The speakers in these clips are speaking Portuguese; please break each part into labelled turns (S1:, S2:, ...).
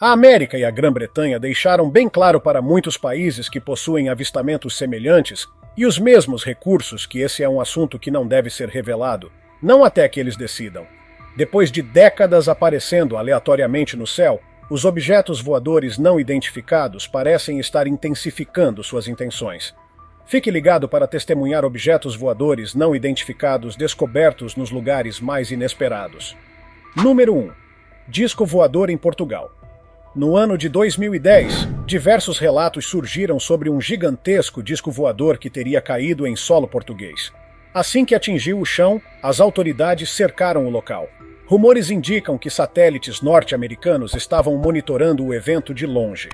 S1: A América e a Grã-Bretanha deixaram bem claro para muitos países que possuem avistamentos semelhantes e os mesmos recursos que esse é um assunto que não deve ser revelado, não até que eles decidam. Depois de décadas aparecendo aleatoriamente no céu, os objetos voadores não identificados parecem estar intensificando suas intenções. Fique ligado para testemunhar objetos voadores não identificados descobertos nos lugares mais inesperados. Número 1. Disco voador em Portugal. No ano de 2010, diversos relatos surgiram sobre um gigantesco disco voador que teria caído em solo português. Assim que atingiu o chão, as autoridades cercaram o local. Rumores indicam que satélites norte-americanos estavam monitorando o evento de longe.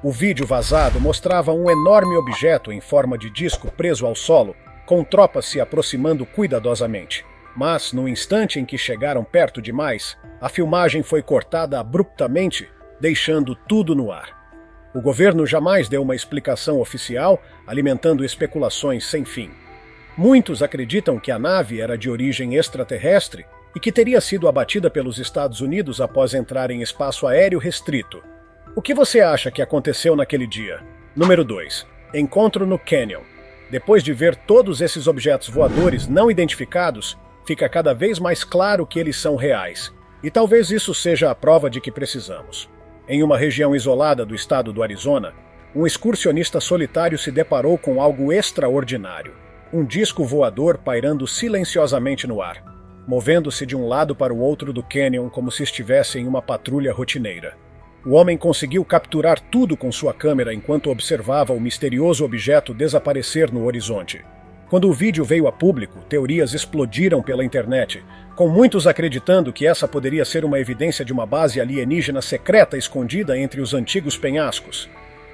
S1: O vídeo vazado mostrava um enorme objeto em forma de disco preso ao solo, com tropas se aproximando cuidadosamente. Mas, no instante em que chegaram perto demais, a filmagem foi cortada abruptamente, deixando tudo no ar. O governo jamais deu uma explicação oficial, alimentando especulações sem fim. Muitos acreditam que a nave era de origem extraterrestre e que teria sido abatida pelos Estados Unidos após entrar em espaço aéreo restrito. O que você acha que aconteceu naquele dia? Número 2. Encontro no Canyon. Depois de ver todos esses objetos voadores não identificados, fica cada vez mais claro que eles são reais. E talvez isso seja a prova de que precisamos. Em uma região isolada do estado do Arizona, um excursionista solitário se deparou com algo extraordinário. Um disco voador pairando silenciosamente no ar, movendo-se de um lado para o outro do canyon como se estivesse em uma patrulha rotineira. O homem conseguiu capturar tudo com sua câmera enquanto observava o misterioso objeto desaparecer no horizonte. Quando o vídeo veio a público, teorias explodiram pela internet, com muitos acreditando que essa poderia ser uma evidência de uma base alienígena secreta escondida entre os antigos penhascos.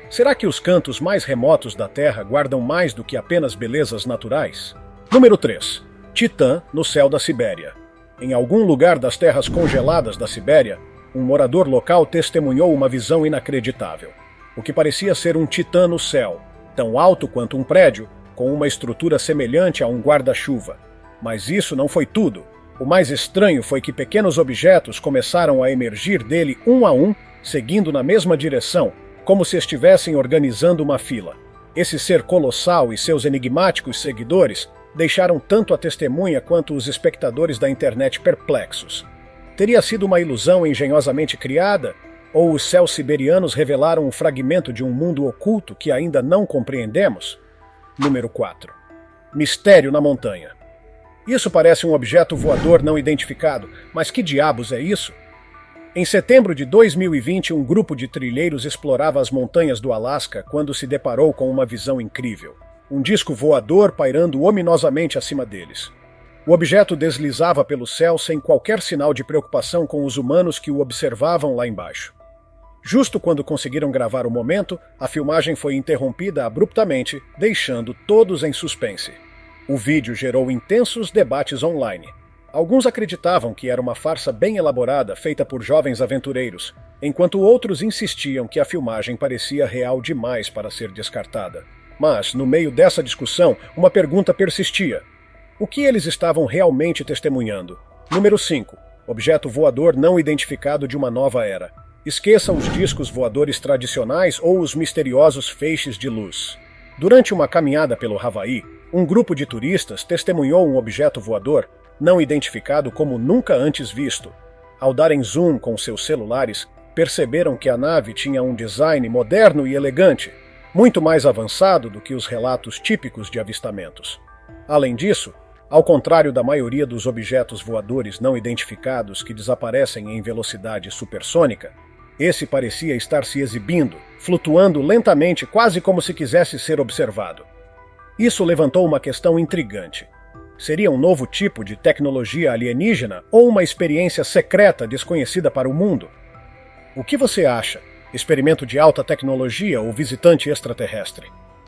S1: Será que os cantos mais remotos da Terra guardam mais do que apenas belezas naturais? Número 3. Titã no céu da Sibéria. Em algum lugar das terras congeladas da Sibéria, um morador local testemunhou uma visão inacreditável. O que parecia ser um titã no céu, tão alto quanto um prédio, com uma estrutura semelhante a um guarda-chuva. Mas isso não foi tudo. O mais estranho foi que pequenos objetos começaram a emergir dele um a um, seguindo na mesma direção, como se estivessem organizando uma fila. Esse ser colossal e seus enigmáticos seguidores deixaram tanto a testemunha quanto os espectadores da internet perplexos. Teria sido uma ilusão engenhosamente criada? Ou os céus siberianos revelaram um fragmento de um mundo oculto que ainda não compreendemos? Número 4. Mistério na montanha. Isso parece um objeto voador não identificado, mas que diabos é isso? Em setembro de 2020, um grupo de trilheiros explorava as montanhas do Alasca quando se deparou com uma visão incrível. Um disco voador pairando ominosamente acima deles. O objeto deslizava pelo céu sem qualquer sinal de preocupação com os humanos que o observavam lá embaixo. Justo quando conseguiram gravar o momento, a filmagem foi interrompida abruptamente, deixando todos em suspense. O vídeo gerou intensos debates online. Alguns acreditavam que era uma farsa bem elaborada feita por jovens aventureiros, enquanto outros insistiam que a filmagem parecia real demais para ser descartada. Mas, no meio dessa discussão, uma pergunta persistia. O que eles estavam realmente testemunhando? Número 5. Objeto voador não identificado de uma nova era. Esqueça os discos voadores tradicionais ou os misteriosos feixes de luz. Durante uma caminhada pelo Havaí, um grupo de turistas testemunhou um objeto voador não identificado como nunca antes visto. Ao darem zoom com seus celulares, perceberam que a nave tinha um design moderno e elegante, muito mais avançado do que os relatos típicos de avistamentos. Além disso, ao contrário da maioria dos objetos voadores não identificados que desaparecem em velocidade supersônica, esse parecia estar se exibindo, flutuando lentamente, quase como se quisesse ser observado. Isso levantou uma questão intrigante. Seria um novo tipo de tecnologia alienígena ou uma experiência secreta desconhecida para o mundo? O que você acha? Experimento de alta tecnologia ou visitante extraterrestre?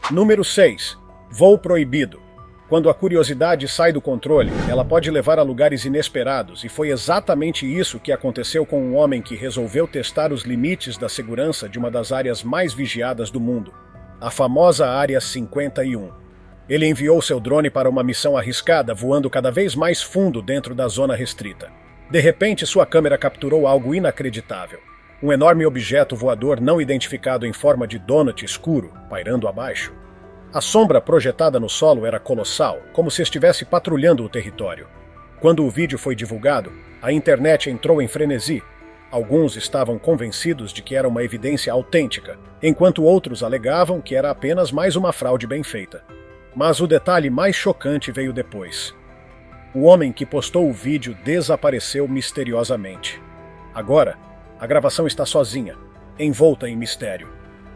S1: Número 6. Voo proibido. Quando a curiosidade sai do controle, ela pode levar a lugares inesperados, e foi exatamente isso que aconteceu com um homem que resolveu testar os limites da segurança de uma das áreas mais vigiadas do mundo, a famosa Área 51. Ele enviou seu drone para uma missão arriscada, voando cada vez mais fundo dentro da zona restrita. De repente, sua câmera capturou algo inacreditável. Um enorme objeto voador não identificado em forma de donut escuro, pairando abaixo. A sombra projetada no solo era colossal, como se estivesse patrulhando o território. Quando o vídeo foi divulgado, a internet entrou em frenesi. Alguns estavam convencidos de que era uma evidência autêntica, enquanto outros alegavam que era apenas mais uma fraude bem feita. Mas o detalhe mais chocante veio depois. O homem que postou o vídeo desapareceu misteriosamente. Agora, a gravação está sozinha, envolta em mistério.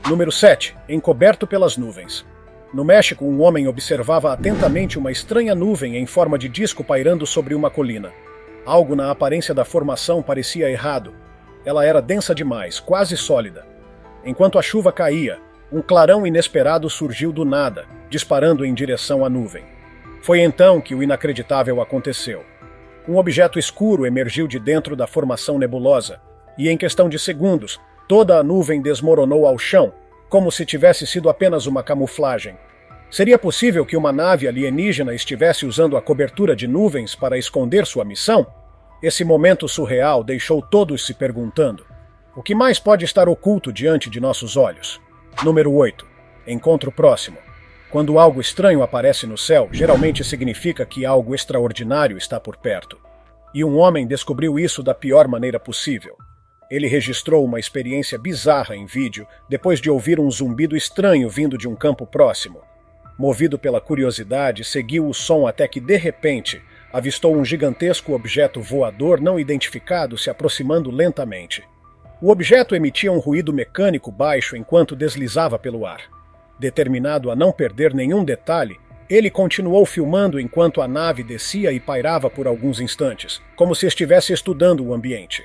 S1: Número 7. Encoberto pelas nuvens. No México, um homem observava atentamente uma estranha nuvem em forma de disco pairando sobre uma colina. Algo na aparência da formação parecia errado. Ela era densa demais, quase sólida. Enquanto a chuva caía, um clarão inesperado surgiu do nada, disparando em direção à nuvem. Foi então que o inacreditável aconteceu. Um objeto escuro emergiu de dentro da formação nebulosa, e em questão de segundos, toda a nuvem desmoronou ao chão, como se tivesse sido apenas uma camuflagem. Seria possível que uma nave alienígena estivesse usando a cobertura de nuvens para esconder sua missão? Esse momento surreal deixou todos se perguntando: o que mais pode estar oculto diante de nossos olhos? Número 8. Encontro próximo. Quando algo estranho aparece no céu, geralmente significa que algo extraordinário está por perto. E um homem descobriu isso da pior maneira possível. Ele registrou uma experiência bizarra em vídeo depois de ouvir um zumbido estranho vindo de um campo próximo. Movido pela curiosidade, seguiu o som até que, de repente, avistou um gigantesco objeto voador não identificado se aproximando lentamente. O objeto emitia um ruído mecânico baixo enquanto deslizava pelo ar. Determinado a não perder nenhum detalhe, ele continuou filmando enquanto a nave descia e pairava por alguns instantes, como se estivesse estudando o ambiente.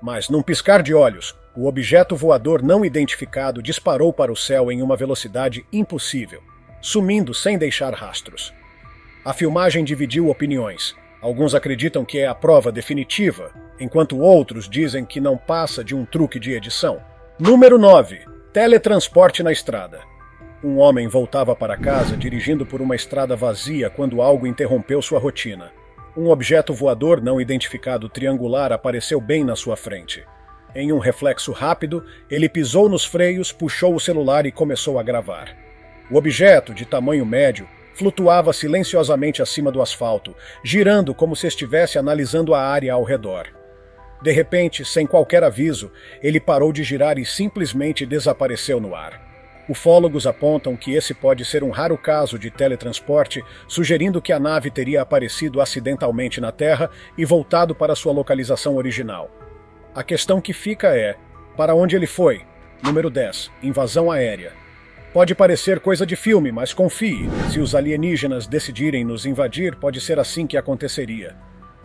S1: Mas, num piscar de olhos, o objeto voador não identificado disparou para o céu em uma velocidade impossível, sumindo sem deixar rastros. A filmagem dividiu opiniões. Alguns acreditam que é a prova definitiva, enquanto outros dizem que não passa de um truque de edição. Número 9. Teletransporte na estrada. Um homem voltava para casa dirigindo por uma estrada vazia quando algo interrompeu sua rotina. Um objeto voador não identificado triangular apareceu bem na sua frente. Em um reflexo rápido, ele pisou nos freios, puxou o celular e começou a gravar. O objeto, de tamanho médio, flutuava silenciosamente acima do asfalto, girando como se estivesse analisando a área ao redor. De repente, sem qualquer aviso, ele parou de girar e simplesmente desapareceu no ar. Ufólogos apontam que esse pode ser um raro caso de teletransporte, sugerindo que a nave teria aparecido acidentalmente na Terra e voltado para sua localização original. A questão que fica é: para onde ele foi? Número 10. Invasão aérea. Pode parecer coisa de filme, mas confie, se os alienígenas decidirem nos invadir, pode ser assim que aconteceria.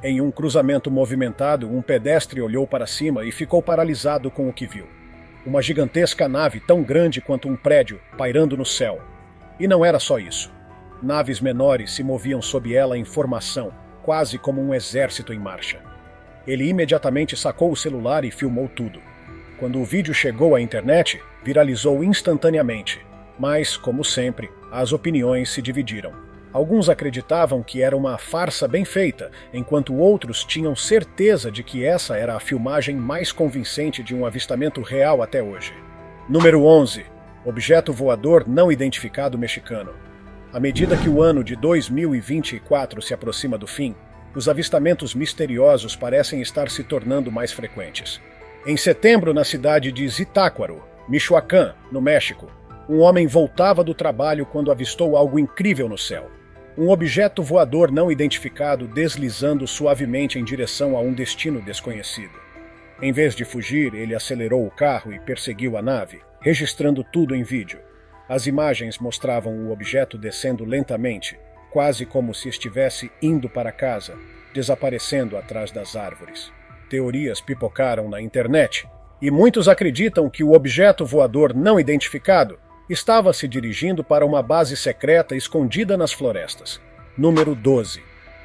S1: Em um cruzamento movimentado, um pedestre olhou para cima e ficou paralisado com o que viu. Uma gigantesca nave tão grande quanto um prédio, pairando no céu. E não era só isso. Naves menores se moviam sob ela em formação, quase como um exército em marcha. Ele imediatamente sacou o celular e filmou tudo. Quando o vídeo chegou à internet, viralizou instantaneamente. Mas, como sempre, as opiniões se dividiram. Alguns acreditavam que era uma farsa bem feita, enquanto outros tinham certeza de que essa era a filmagem mais convincente de um avistamento real até hoje. Número 11. Objeto voador não identificado mexicano. À medida que o ano de 2024 se aproxima do fim, os avistamentos misteriosos parecem estar se tornando mais frequentes. Em setembro, na cidade de Zitácuaro, Michoacán, no México, um homem voltava do trabalho quando avistou algo incrível no céu. Um objeto voador não identificado deslizando suavemente em direção a um destino desconhecido. Em vez de fugir, ele acelerou o carro e perseguiu a nave, registrando tudo em vídeo. As imagens mostravam o objeto descendo lentamente, quase como se estivesse indo para casa, desaparecendo atrás das árvores. Teorias pipocaram na internet, e muitos acreditam que o objeto voador não identificado estava se dirigindo para uma base secreta escondida nas florestas. Número 12.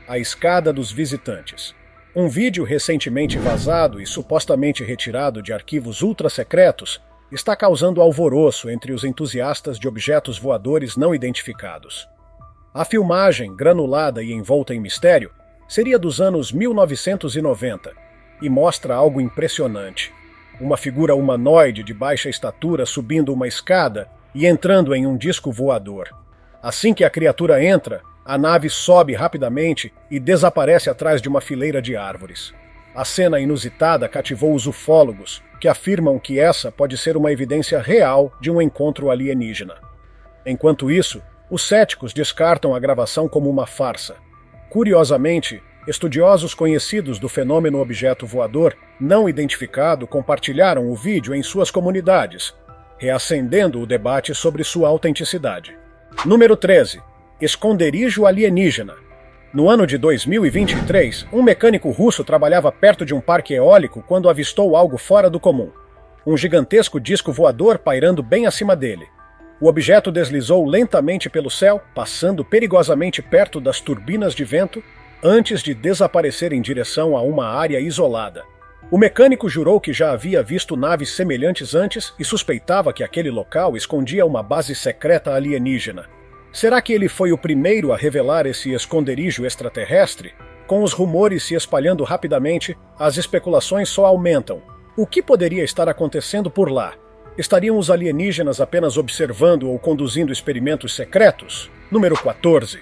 S1: A escada dos visitantes. Um vídeo recentemente vazado e supostamente retirado de arquivos ultra-secretos está causando alvoroço entre os entusiastas de objetos voadores não identificados. A filmagem, granulada e envolta em mistério, seria dos anos 1990 e mostra algo impressionante. uma figura humanoide de baixa estatura subindo uma escada e entrando em um disco voador. Assim que a criatura entra, a nave sobe rapidamente e desaparece atrás de uma fileira de árvores. A cena inusitada cativou os ufólogos, que afirmam que essa pode ser uma evidência real de um encontro alienígena. Enquanto isso, os céticos descartam a gravação como uma farsa. Curiosamente, estudiosos conhecidos do fenômeno objeto voador não identificado compartilharam o vídeo em suas comunidades, reacendendo o debate sobre sua autenticidade. Número 13. Esconderijo alienígena. No ano de 2023, um mecânico russo trabalhava perto de um parque eólico quando avistou algo fora do comum. Um gigantesco disco voador pairando bem acima dele. O objeto deslizou lentamente pelo céu, passando perigosamente perto das turbinas de vento, antes de desaparecer em direção a uma área isolada. O mecânico jurou que já havia visto naves semelhantes antes e suspeitava que aquele local escondia uma base secreta alienígena. Será que ele foi o primeiro a revelar esse esconderijo extraterrestre? Com os rumores se espalhando rapidamente, as especulações só aumentam. O que poderia estar acontecendo por lá? Estariam os alienígenas apenas observando ou conduzindo experimentos secretos? Número 14.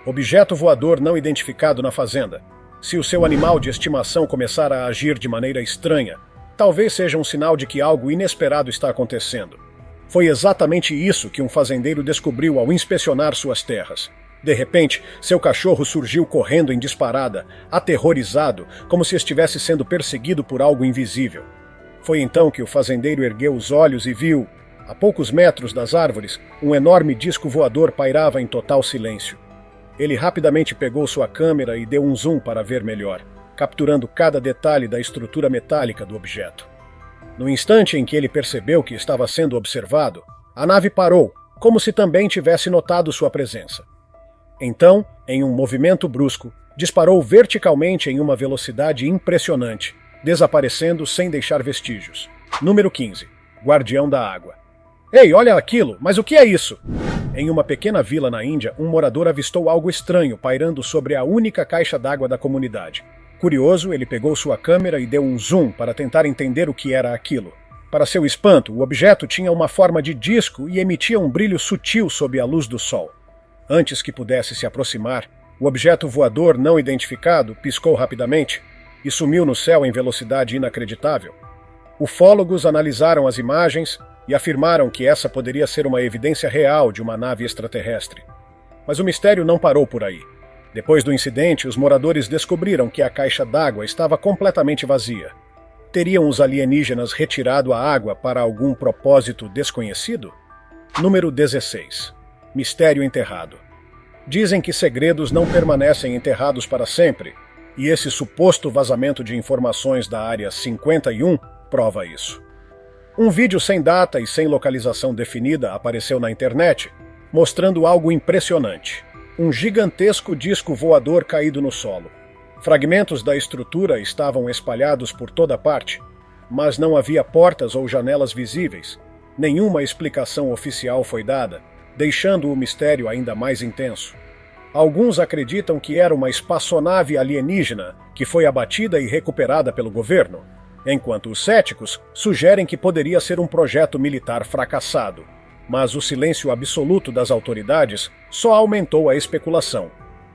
S1: Objeto voador não identificado na fazenda. Se o seu animal de estimação começar a agir de maneira estranha, talvez seja um sinal de que algo inesperado está acontecendo. Foi exatamente isso que um fazendeiro descobriu ao inspecionar suas terras. De repente, seu cachorro surgiu correndo em disparada, aterrorizado, como se estivesse sendo perseguido por algo invisível. Foi então que o fazendeiro ergueu os olhos e viu, a poucos metros das árvores, um enorme disco voador pairava em total silêncio. Ele rapidamente pegou sua câmera e deu um zoom para ver melhor, capturando cada detalhe da estrutura metálica do objeto. No instante em que ele percebeu que estava sendo observado, a nave parou, como se também tivesse notado sua presença. Então, em um movimento brusco, disparou verticalmente em uma velocidade impressionante, desaparecendo sem deixar vestígios. Número 15. Guardião da Água. Ei, olha aquilo, mas o que é isso? Em uma pequena vila na Índia, um morador avistou algo estranho pairando sobre a única caixa d'água da comunidade. Curioso, ele pegou sua câmera e deu um zoom para tentar entender o que era aquilo. Para seu espanto, o objeto tinha uma forma de disco e emitia um brilho sutil sob a luz do sol. Antes que pudesse se aproximar, o objeto voador não identificado piscou rapidamente e sumiu no céu em velocidade inacreditável. Ufólogos analisaram as imagens e afirmaram que essa poderia ser uma evidência real de uma nave extraterrestre. Mas o mistério não parou por aí. Depois do incidente, os moradores descobriram que a caixa d'água estava completamente vazia. Teriam os alienígenas retirado a água para algum propósito desconhecido? Número 16. Mistério enterrado. Dizem que segredos não permanecem enterrados para sempre, e esse suposto vazamento de informações da Área 51 prova isso. Um vídeo sem data e sem localização definida apareceu na internet, mostrando algo impressionante. Um gigantesco disco voador caído no solo. Fragmentos da estrutura estavam espalhados por toda parte, mas não havia portas ou janelas visíveis. Nenhuma explicação oficial foi dada, deixando o mistério ainda mais intenso. Alguns acreditam que era uma espaçonave alienígena que foi abatida e recuperada pelo governo, enquanto os céticos sugerem que poderia ser um projeto militar fracassado. Mas o silêncio absoluto das autoridades só aumentou a especulação.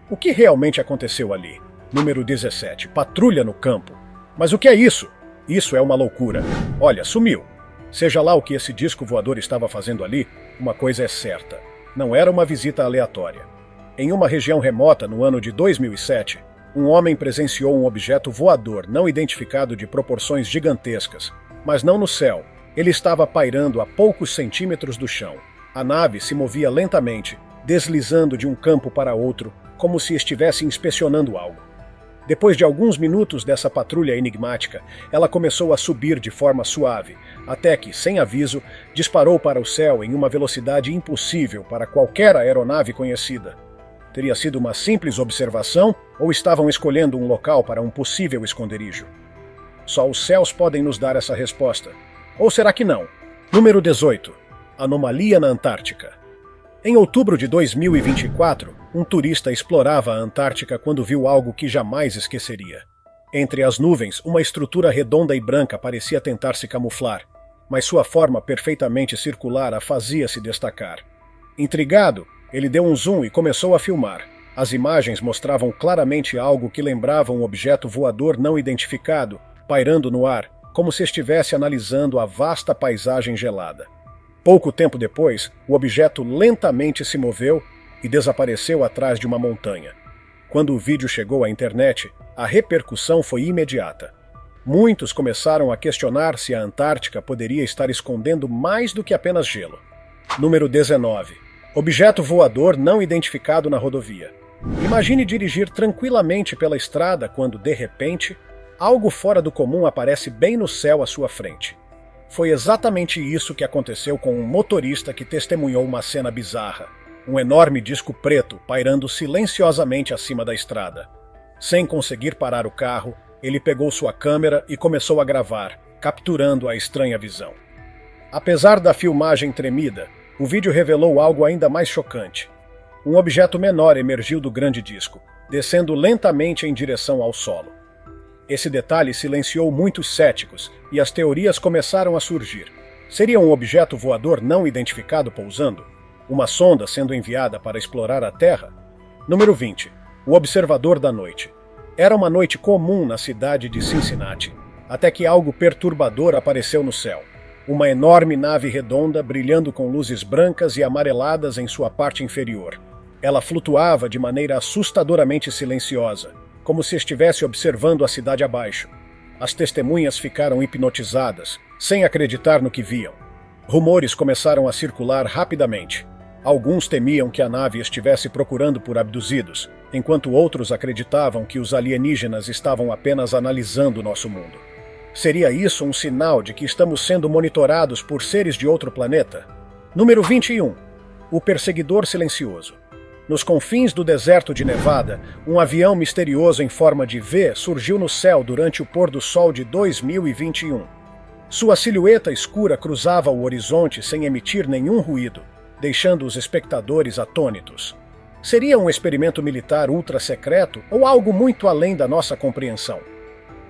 S1: O que realmente aconteceu ali? Número 17. Patrulha no campo. Mas o que é isso? Isso é uma loucura. Olha, sumiu. Seja lá o que esse disco voador estava fazendo ali, uma coisa é certa. Não era uma visita aleatória. Em uma região remota, no ano de 2007, um homem presenciou um objeto voador não identificado de proporções gigantescas, mas não no céu. Ele estava pairando a poucos centímetros do chão. A nave se movia lentamente, deslizando de um campo para outro, como se estivesse inspecionando algo. Depois de alguns minutos dessa patrulha enigmática, ela começou a subir de forma suave, até que, sem aviso, disparou para o céu em uma velocidade impossível para qualquer aeronave conhecida. Teria sido uma simples observação ou estavam escolhendo um local para um possível esconderijo? Só os céus podem nos dar essa resposta. Ou será que não? Número 18. Anomalia na Antártica. Em outubro de 2024, um turista explorava a Antártica quando viu algo que jamais esqueceria. Entre as nuvens, uma estrutura redonda e branca parecia tentar se camuflar, mas sua forma perfeitamente circular a fazia se destacar. Intrigado, ele deu um zoom e começou a filmar. As imagens mostravam claramente algo que lembrava um objeto voador não identificado, pairando no ar, como se estivesse analisando a vasta paisagem gelada. Pouco tempo depois, o objeto lentamente se moveu e desapareceu atrás de uma montanha. Quando o vídeo chegou à internet, a repercussão foi imediata. Muitos começaram a questionar se a Antártica poderia estar escondendo mais do que apenas gelo. Número 19. Objeto voador não identificado na rodovia. Imagine dirigir tranquilamente pela estrada quando, de repente, algo fora do comum aparece bem no céu à sua frente. Foi exatamente isso que aconteceu com um motorista que testemunhou uma cena bizarra. Um enorme disco preto pairando silenciosamente acima da estrada. Sem conseguir parar o carro, ele pegou sua câmera e começou a gravar, capturando a estranha visão. Apesar da filmagem tremida, o vídeo revelou algo ainda mais chocante. Um objeto menor emergiu do grande disco, descendo lentamente em direção ao solo. Esse detalhe silenciou muitos céticos e as teorias começaram a surgir. Seria um objeto voador não identificado pousando? Uma sonda sendo enviada para explorar a Terra? Número 20. O observador da noite. Era uma noite comum na cidade de Cincinnati, até que algo perturbador apareceu no céu. Uma enorme nave redonda brilhando com luzes brancas e amareladas em sua parte inferior. Ela flutuava de maneira assustadoramente silenciosa, como se estivesse observando a cidade abaixo. As testemunhas ficaram hipnotizadas, sem acreditar no que viam. Rumores começaram a circular rapidamente. Alguns temiam que a nave estivesse procurando por abduzidos, enquanto outros acreditavam que os alienígenas estavam apenas analisando nosso mundo. Seria isso um sinal de que estamos sendo monitorados por seres de outro planeta? Número 21. O perseguidor silencioso. Nos confins do deserto de Nevada, um avião misterioso em forma de V surgiu no céu durante o pôr do sol de 2021. Sua silhueta escura cruzava o horizonte sem emitir nenhum ruído, deixando os espectadores atônitos. Seria um experimento militar ultra-secreto ou algo muito além da nossa compreensão?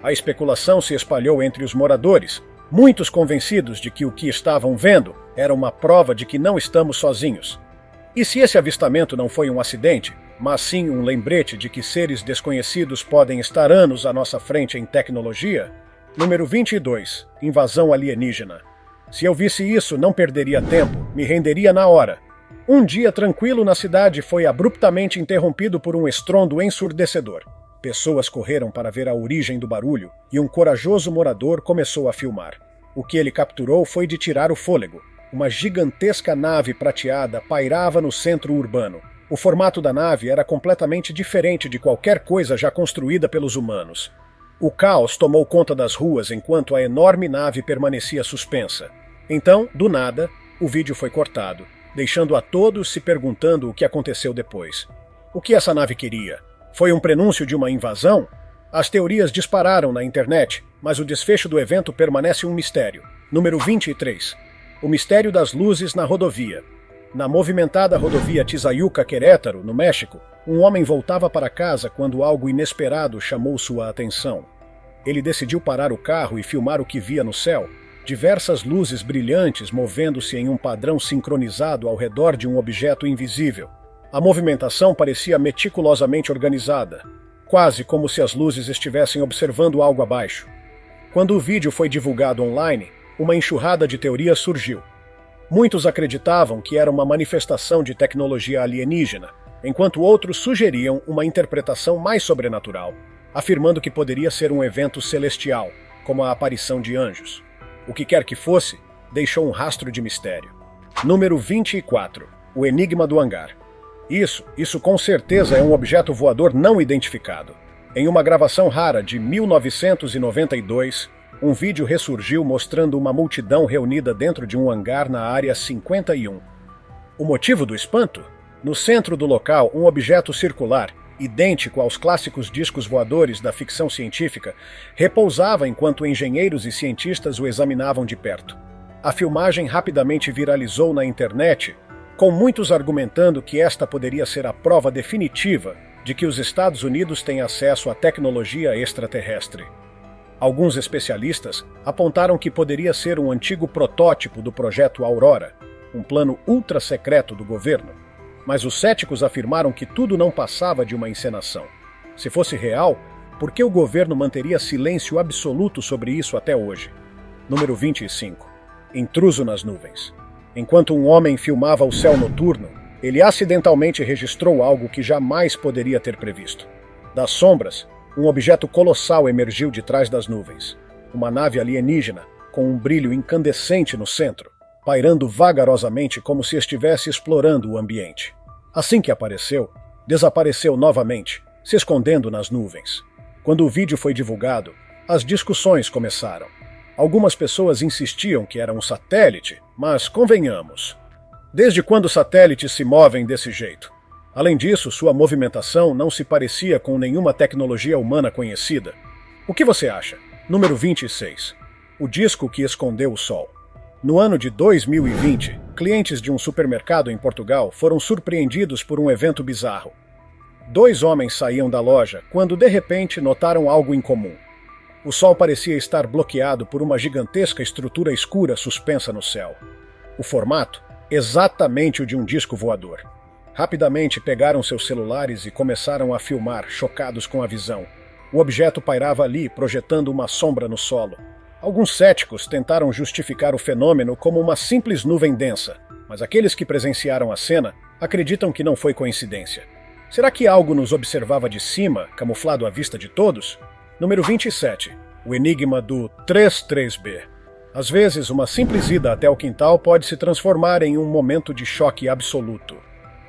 S1: A especulação se espalhou entre os moradores, muitos convencidos de que o que estavam vendo era uma prova de que não estamos sozinhos. E se esse avistamento não foi um acidente, mas sim um lembrete de que seres desconhecidos podem estar anos à nossa frente em tecnologia? Número 22. Invasão alienígena. Se eu visse isso, não perderia tempo, me renderia na hora. Um dia tranquilo na cidade foi abruptamente interrompido por um estrondo ensurdecedor. Pessoas correram para ver a origem do barulho e um corajoso morador começou a filmar. O que ele capturou foi de tirar o fôlego. Uma gigantesca nave prateada pairava no centro urbano. O formato da nave era completamente diferente de qualquer coisa já construída pelos humanos. O caos tomou conta das ruas enquanto a enorme nave permanecia suspensa. Então, do nada, o vídeo foi cortado, deixando a todos se perguntando o que aconteceu depois. O que essa nave queria? Foi um prenúncio de uma invasão? As teorias dispararam na internet, mas o desfecho do evento permanece um mistério. Número 23. O mistério das luzes na rodovia. Na movimentada rodovia Tizayuca-Querétaro, no México, um homem voltava para casa quando algo inesperado chamou sua atenção. Ele decidiu parar o carro e filmar o que via no céu. Diversas luzes brilhantes movendo-se em um padrão sincronizado ao redor de um objeto invisível. A movimentação parecia meticulosamente organizada, quase como se as luzes estivessem observando algo abaixo. Quando o vídeo foi divulgado online, uma enxurrada de teorias surgiu. Muitos acreditavam que era uma manifestação de tecnologia alienígena, enquanto outros sugeriam uma interpretação mais sobrenatural, afirmando que poderia ser um evento celestial, como a aparição de anjos. O que quer que fosse, deixou um rastro de mistério. Número 24. O enigma do hangar. Isso com certeza é um objeto voador não identificado. Em uma gravação rara de 1992, um vídeo ressurgiu mostrando uma multidão reunida dentro de um hangar na área 51. O motivo do espanto? No centro do local, um objeto circular, idêntico aos clássicos discos voadores da ficção científica, repousava enquanto engenheiros e cientistas o examinavam de perto. A filmagem rapidamente viralizou na internet, com muitos argumentando que esta poderia ser a prova definitiva de que os Estados Unidos têm acesso à tecnologia extraterrestre. Alguns especialistas apontaram que poderia ser um antigo protótipo do projeto Aurora, um plano ultra-secreto do governo, mas os céticos afirmaram que tudo não passava de uma encenação. Se fosse real, por que o governo manteria silêncio absoluto sobre isso até hoje? Número 25. Intruso nas nuvens. Enquanto um homem filmava o céu noturno, ele acidentalmente registrou algo que jamais poderia ter previsto. Das sombras, um objeto colossal emergiu de trás das nuvens. Uma nave alienígena, com um brilho incandescente no centro, pairando vagarosamente como se estivesse explorando o ambiente. Assim que apareceu, desapareceu novamente, se escondendo nas nuvens. Quando o vídeo foi divulgado, as discussões começaram. Algumas pessoas insistiam que era um satélite, mas convenhamos. Desde quando satélites se movem desse jeito? Além disso, sua movimentação não se parecia com nenhuma tecnologia humana conhecida. O que você acha? Número 26. O disco que escondeu o Sol. No ano de 2020, clientes de um supermercado em Portugal foram surpreendidos por um evento bizarro. 2 homens saíam da loja quando, de repente, notaram algo incomum. O Sol parecia estar bloqueado por uma gigantesca estrutura escura suspensa no céu. O formato, exatamente o de um disco voador. Rapidamente pegaram seus celulares e começaram a filmar, chocados com a visão. O objeto pairava ali, projetando uma sombra no solo. Alguns céticos tentaram justificar o fenômeno como uma simples nuvem densa, mas aqueles que presenciaram a cena acreditam que não foi coincidência. Será que algo nos observava de cima, camuflado à vista de todos? Número 27. O enigma do 33B. Às vezes, uma simples ida até o quintal pode se transformar em um momento de choque absoluto.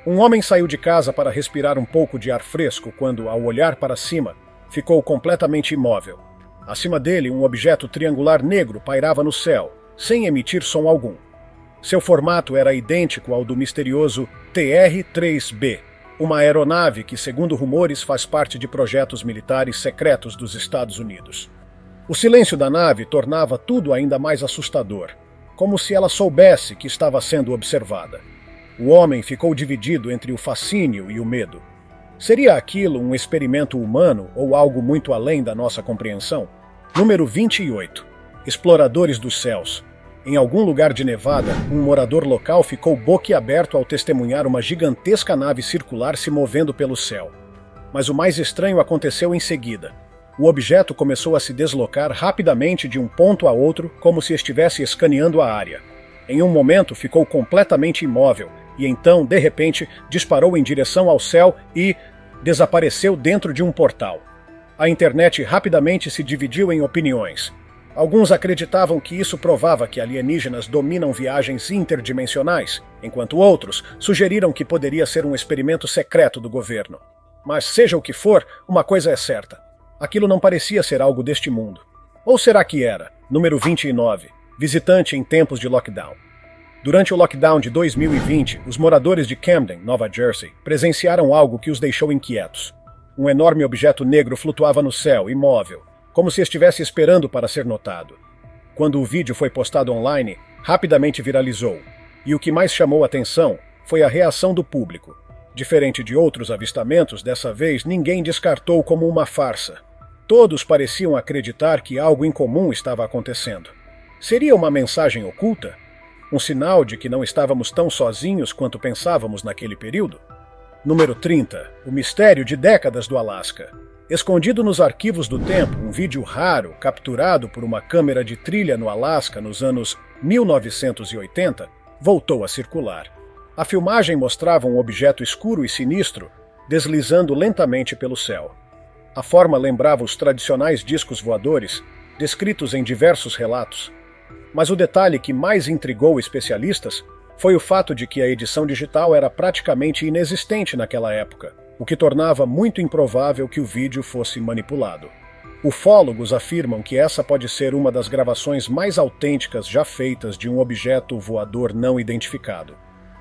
S1: Um homem saiu de casa para respirar um pouco de ar fresco quando, ao olhar para cima, ficou completamente imóvel. Acima dele, um objeto triangular negro pairava no céu, sem emitir som algum. Seu formato era idêntico ao do misterioso TR-3B, uma aeronave que, segundo rumores, faz parte de projetos militares secretos dos Estados Unidos. O silêncio da nave tornava tudo ainda mais assustador, como se ela soubesse que estava sendo observada. O homem ficou dividido entre o fascínio e o medo. Seria aquilo um experimento humano ou algo muito além da nossa compreensão? Número 28. Exploradores dos céus. Em algum lugar de Nevada, um morador local ficou boquiaberto ao testemunhar uma gigantesca nave circular se movendo pelo céu. Mas o mais estranho aconteceu em seguida. O objeto começou a se deslocar rapidamente de um ponto a outro, como se estivesse escaneando a área. Em um momento ficou completamente imóvel, e então, de repente, disparou em direção ao céu e desapareceu dentro de um portal. A internet rapidamente se dividiu em opiniões. Alguns acreditavam que isso provava que alienígenas dominam viagens interdimensionais, enquanto outros sugeriram que poderia ser um experimento secreto do governo. Mas seja o que for, uma coisa é certa. Aquilo não parecia ser algo deste mundo. Ou será que era? Número 29. Visitante em tempos de lockdown. Durante o lockdown de 2020, os moradores de Camden, Nova Jersey, presenciaram algo que os deixou inquietos. Um enorme objeto negro flutuava no céu, imóvel, como se estivesse esperando para ser notado. Quando o vídeo foi postado online, rapidamente viralizou, e o que mais chamou a atenção foi a reação do público. Diferente de outros avistamentos, dessa vez ninguém descartou como uma farsa. Todos pareciam acreditar que algo incomum estava acontecendo. Seria uma mensagem oculta? Um sinal de que não estávamos tão sozinhos quanto pensávamos naquele período? Número 30. O mistério de décadas do Alasca. Escondido nos arquivos do tempo, um vídeo raro capturado por uma câmera de trilha no Alasca nos anos 1980 voltou a circular. A filmagem mostrava um objeto escuro e sinistro deslizando lentamente pelo céu. A forma lembrava os tradicionais discos voadores, descritos em diversos relatos. Mas o detalhe que mais intrigou especialistas foi o fato de que a edição digital era praticamente inexistente naquela época, o que tornava muito improvável que o vídeo fosse manipulado. Ufólogos afirmam que essa pode ser uma das gravações mais autênticas já feitas de um objeto voador não identificado.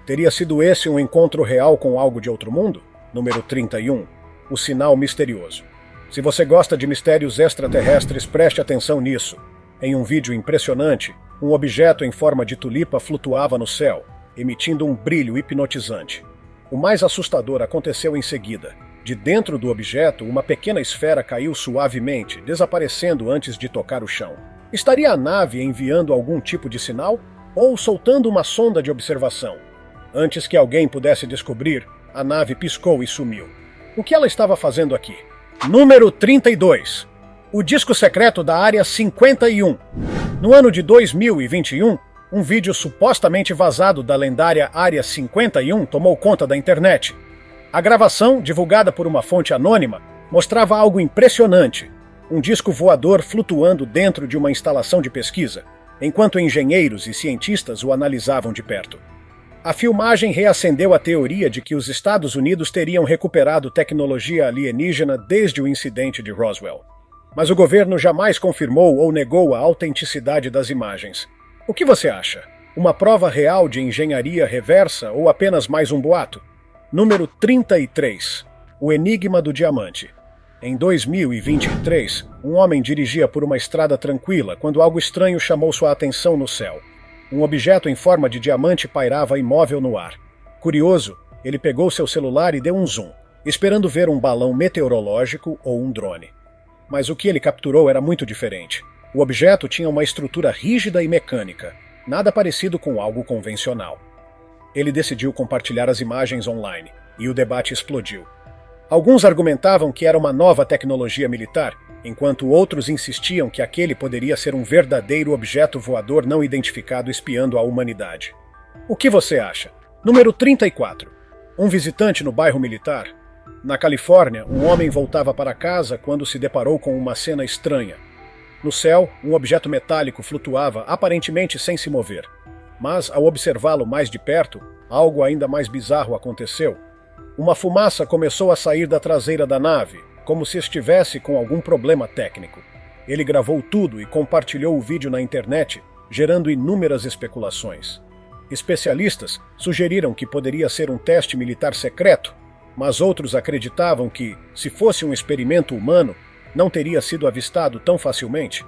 S1: Teria sido esse um encontro real com algo de outro mundo? Número 31. O sinal misterioso. Se você gosta de mistérios extraterrestres, preste atenção nisso. Em um vídeo impressionante, um objeto em forma de tulipa flutuava no céu, emitindo um brilho hipnotizante. O mais assustador aconteceu em seguida. De dentro do objeto, uma pequena esfera caiu suavemente, desaparecendo antes de tocar o chão. Estaria a nave enviando algum tipo de sinal ou soltando uma sonda de observação? Antes que alguém pudesse descobrir, a nave piscou e sumiu. O que ela estava fazendo aqui? Número 32. O disco secreto da Área 51. No ano de 2021, um vídeo supostamente vazado da lendária Área 51 tomou conta da internet. A gravação, divulgada por uma fonte anônima, mostrava algo impressionante: um disco voador flutuando dentro de uma instalação de pesquisa, enquanto engenheiros e cientistas o analisavam de perto. A filmagem reacendeu a teoria de que os Estados Unidos teriam recuperado tecnologia alienígena desde o incidente de Roswell. Mas o governo jamais confirmou ou negou a autenticidade das imagens. O que você acha? Uma prova real de engenharia reversa ou apenas mais um boato? Número 33. O Enigma do Diamante. Em 2023, um homem dirigia por uma estrada tranquila quando algo estranho chamou sua atenção no céu. Um objeto em forma de diamante pairava imóvel no ar. Curioso, ele pegou seu celular e deu um zoom, esperando ver um balão meteorológico ou um drone. Mas o que ele capturou era muito diferente. O objeto tinha uma estrutura rígida e mecânica, nada parecido com algo convencional. Ele decidiu compartilhar as imagens online, e o debate explodiu. Alguns argumentavam que era uma nova tecnologia militar, enquanto outros insistiam que aquele poderia ser um verdadeiro objeto voador não identificado espiando a humanidade. O que você acha? Número 34. Um visitante no bairro militar. Na Califórnia, um homem voltava para casa quando se deparou com uma cena estranha. No céu, um objeto metálico flutuava, aparentemente sem se mover. Mas, ao observá-lo mais de perto, algo ainda mais bizarro aconteceu. Uma fumaça começou a sair da traseira da nave, como se estivesse com algum problema técnico. Ele gravou tudo e compartilhou o vídeo na internet, gerando inúmeras especulações. Especialistas sugeriram que poderia ser um teste militar secreto, mas outros acreditavam que, se fosse um experimento humano, não teria sido avistado tão facilmente.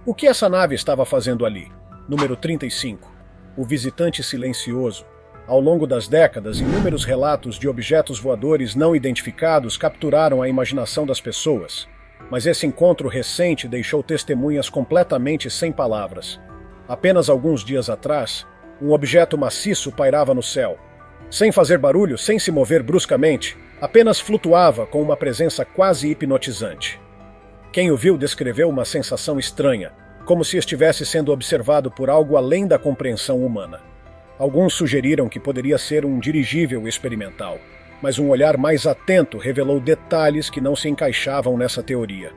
S1: O que essa nave estava fazendo ali? Número 35. O visitante silencioso. Ao longo das décadas, inúmeros relatos de objetos voadores não identificados capturaram a imaginação das pessoas. Mas esse encontro recente deixou testemunhas completamente sem palavras. Apenas alguns dias atrás, um objeto maciço pairava no céu. Sem fazer barulho, sem se mover bruscamente, apenas flutuava com uma presença quase hipnotizante. Quem o viu descreveu uma sensação estranha, como se estivesse sendo observado por algo além da compreensão humana. Alguns sugeriram que poderia ser um dirigível experimental, mas um olhar mais atento revelou detalhes que não se encaixavam nessa teoria.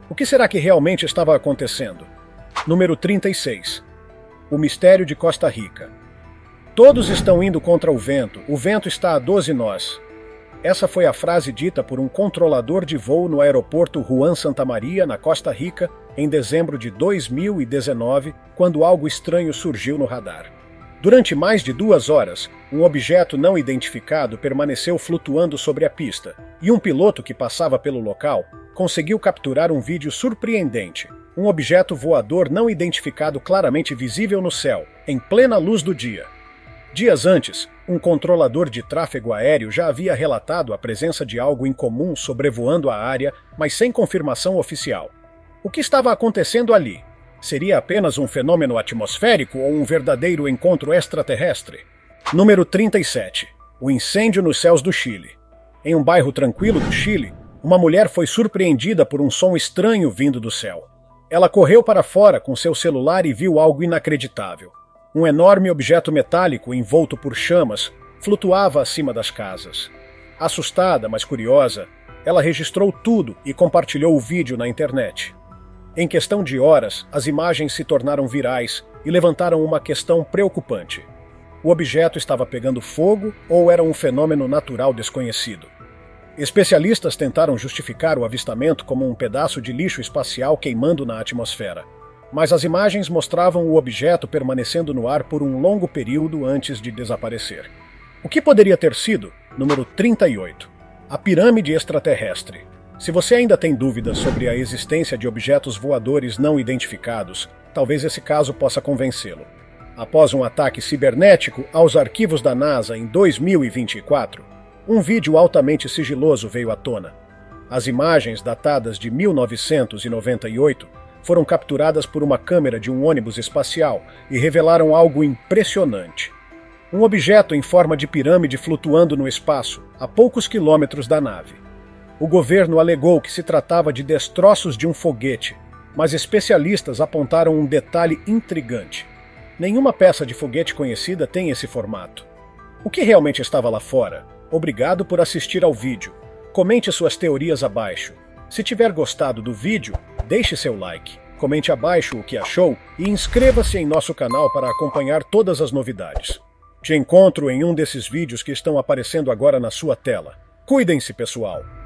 S1: O que será que realmente estava acontecendo? Número 36. O mistério de Costa Rica. Todos estão indo contra o vento está a 12 nós. Essa foi a frase dita por um controlador de voo no aeroporto Juan Santamaria, na Costa Rica, em dezembro de 2019, quando algo estranho surgiu no radar. Durante mais de 2 horas, um objeto não identificado permaneceu flutuando sobre a pista, e um piloto que passava pelo local conseguiu capturar um vídeo surpreendente. Um objeto voador não identificado claramente visível no céu, em plena luz do dia. Dias antes, um controlador de tráfego aéreo já havia relatado a presença de algo incomum sobrevoando a área, mas sem confirmação oficial. O que estava acontecendo ali? Seria apenas um fenômeno atmosférico ou um verdadeiro encontro extraterrestre? Número 37. O incêndio nos céus do Chile. Em um bairro tranquilo do Chile, uma mulher foi surpreendida por um som estranho vindo do céu. Ela correu para fora com seu celular e viu algo inacreditável. Um enorme objeto metálico envolto por chamas flutuava acima das casas. Assustada, mas curiosa, ela registrou tudo e compartilhou o vídeo na internet. Em questão de horas, as imagens se tornaram virais e levantaram uma questão preocupante. O objeto estava pegando fogo ou era um fenômeno natural desconhecido? Especialistas tentaram justificar o avistamento como um pedaço de lixo espacial queimando na atmosfera. Mas as imagens mostravam o objeto permanecendo no ar por um longo período antes de desaparecer. O que poderia ter sido? Número 38. A pirâmide extraterrestre. Se você ainda tem dúvidas sobre a existência de objetos voadores não identificados, talvez esse caso possa convencê-lo. Após um ataque cibernético aos arquivos da NASA em 2024, Um vídeo altamente sigiloso veio à tona. As imagens, datadas de 1998, foram capturadas por uma câmera de um ônibus espacial e revelaram algo impressionante. Um objeto em forma de pirâmide flutuando no espaço, a poucos quilômetros da nave. O governo alegou que se tratava de destroços de um foguete, mas especialistas apontaram um detalhe intrigante. Nenhuma peça de foguete conhecida tem esse formato. O que realmente estava lá fora? Obrigado por assistir ao vídeo. Comente suas teorias abaixo. Se tiver gostado do vídeo, deixe seu like, comente abaixo o que achou e inscreva-se em nosso canal para acompanhar todas as novidades. Te encontro em um desses vídeos que estão aparecendo agora na sua tela. Cuidem-se, pessoal!